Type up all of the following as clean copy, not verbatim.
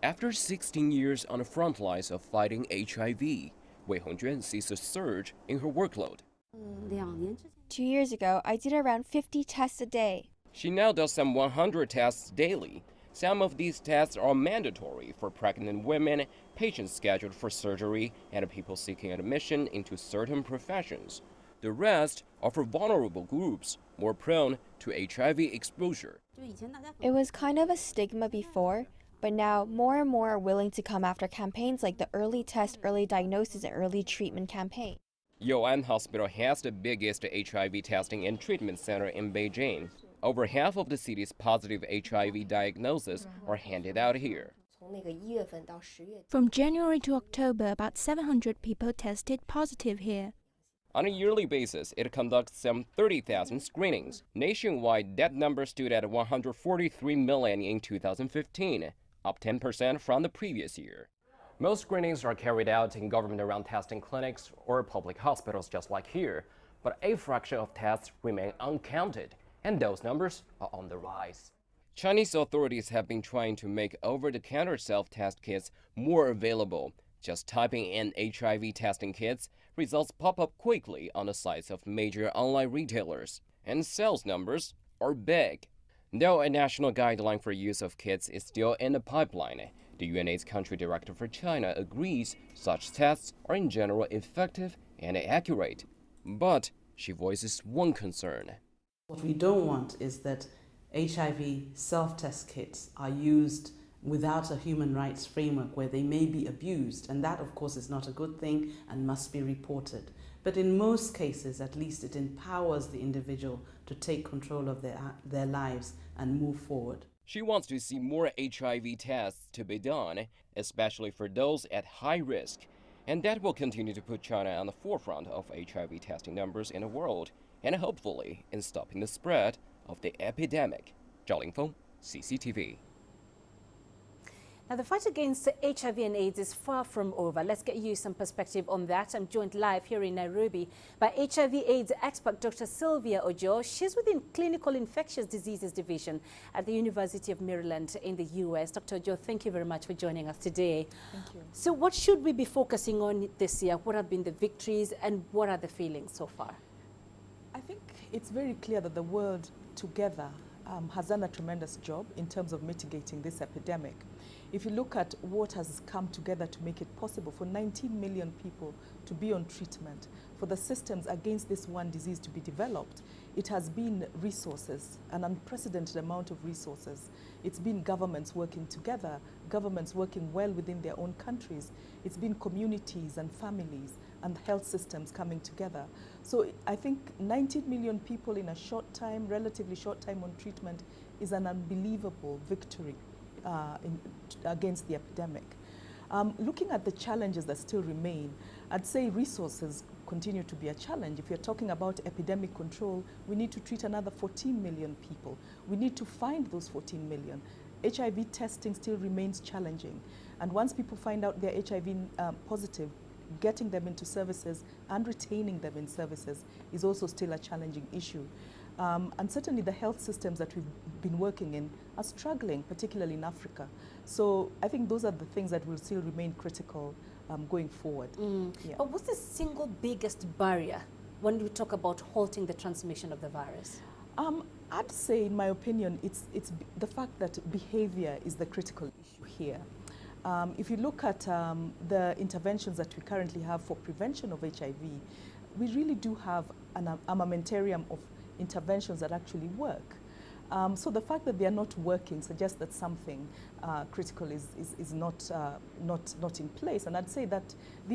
After 16 years on the front lines of fighting HIV, Wei Hongjuan sees a surge in her workload. 2 years ago, I did around 50 tests a day. She now does some 100 tests daily. Some of these tests are mandatory for pregnant women, patients scheduled for surgery, and people seeking admission into certain professions. The rest are for vulnerable groups, more prone to HIV exposure. It was kind of a stigma before, but now more and more are willing to come after campaigns like the Early Test, Early Diagnosis, and Early Treatment campaign. Youan Hospital has the biggest HIV testing and treatment center in Beijing. Over half of the city's positive HIV diagnoses are handed out here. From January to October, about 700 people tested positive here. On a yearly basis, it conducts some 30,000 screenings. Nationwide, that number stood at 143 million in 2015, up 10% from the previous year. Most screenings are carried out in government-run testing clinics or public hospitals just like here, but a fraction of tests remain uncounted, and those numbers are on the rise. Chinese authorities have been trying to make over-the-counter self-test kits more available. Just typing in HIV testing kits, results pop up quickly on the sites of major online retailers, and sales numbers are big. Though a national guideline for use of kits is still in the pipeline, the UNAIDS country director for China agrees such tests are in general effective and accurate. But she voices one concern. What we don't want is that HIV self-test kits are used without a human rights framework where they may be abused, and that of course is not a good thing and must be reported. But in most cases, at least, it empowers the individual to take control of their lives and move forward. She wants to see more HIV tests to be done, especially for those at high risk, and that will continue to put China on the forefront of HIV testing numbers in the world, and hopefully in stopping the spread of the epidemic. Zhao Lingfeng, CCTV. Now, the fight against HIV and AIDS is far from over. Let's get you some perspective on that. I'm joined live here in Nairobi by HIV/AIDS expert Dr. Sylvia Ojo. She's within Clinical Infectious Diseases Division at the University of Maryland in the U.S. Dr. Ojo, thank you very much for joining us today. Thank you. So what should we be focusing on this year? What have been the victories and what are the feelings so far? I think it's very clear that the world together has done a tremendous job in terms of mitigating this epidemic. If you look at what has come together to make it possible for 19 million people to be on treatment, for the systems against this one disease to be developed, it has been resources, an unprecedented amount of resources. It's been governments working together, governments working well within their own countries. It's been communities and families and health systems coming together. So I think 19 million people in a short time, relatively short time on treatment is an unbelievable victory against the epidemic. Looking at the challenges that still remain, I'd say resources continue to be a challenge. If you're talking about epidemic control, we need to treat another 14 million people. We need to find those 14 million. HIV testing still remains challenging. And once people find out they're HIV positive, getting them into services and retaining them in services is also still a challenging issue. And certainly the health systems that we've been working in are struggling, particularly in Africa. So I think those are the things that will still remain critical going forward. Yeah. But what's the single biggest barrier when we talk about halting the transmission of the virus? I'd say, in my opinion, it's the fact that behavior is the critical issue here. If you look at the interventions that we currently have for prevention of HIV, we really do have an armamentarium of interventions that actually work. So the fact that they are not working suggests that something critical is not in place. And I'd say that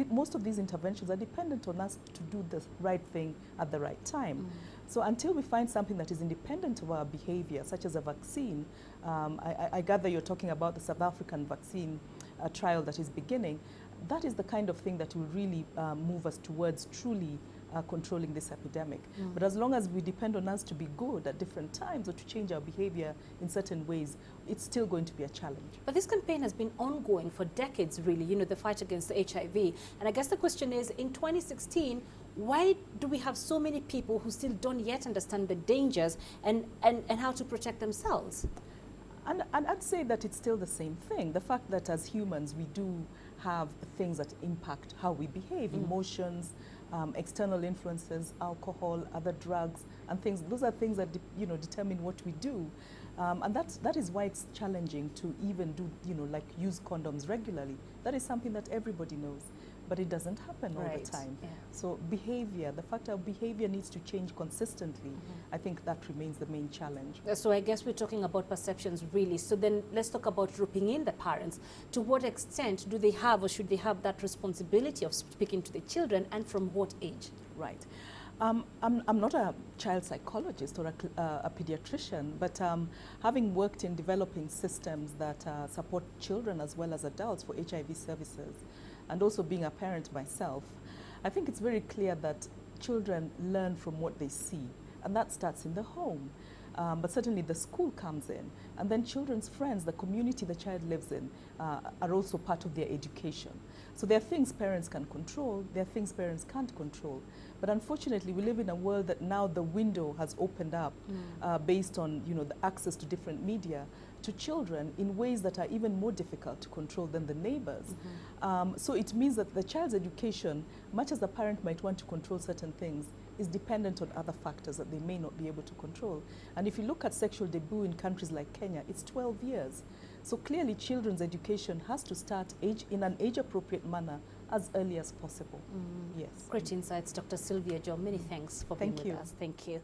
most of these interventions are dependent on us to do the right thing at the right time. So until we find something that is independent of our behavior, such as a vaccine, I gather you're talking about the South African vaccine trial that is beginning. That is the kind of thing that will really move us towards truly controlling this epidemic. But as long as we depend on us to be good at different times or to change our behavior in certain ways, it's still going to be a challenge. But this campaign has been ongoing for decades, really, you know, the fight against HIV. And I guess the question is, in 2016, why do we have so many people who still don't yet understand the dangers and how to protect themselves? And I'd say that it's still the same thing. The fact that as humans we do have things that impact how we behave, emotions, external influences, alcohol, other drugs, and things. Those are things that determine what we do, and that is why it's challenging to even do like use condoms regularly. That is something that everybody knows, but it doesn't happen all the time. Yeah. So behavior, the fact that behavior needs to change consistently, I think that remains the main challenge. So I guess we're talking about perceptions really. So then let's talk about roping in the parents. To what extent do they have or should they have that responsibility of speaking to the children, and from what age? Right. I'm not a child psychologist or a pediatrician, but having worked in developing systems that support children as well as adults for HIV services, and also being a parent myself, I think it's very clear that children learn from what they see, and that starts in the home. But certainly the school comes in, and then children's friends, the community the child lives in, are also part of their education. So there are things parents can control, there are things parents can't control. But unfortunately, we live in a world that now the window has opened up based on the access to different media to children in ways that are even more difficult to control than the neighbors. So it means that the child's education, much as the parent might want to control certain things, is dependent on other factors that they may not be able to control. And if you look at sexual debut in countries like Kenya, it's 12 years. So clearly children's education has to start in an age-appropriate manner as early as possible. Yes. Great insights, Dr. Sylvia Zhao. Many thanks for being with us. Thank you.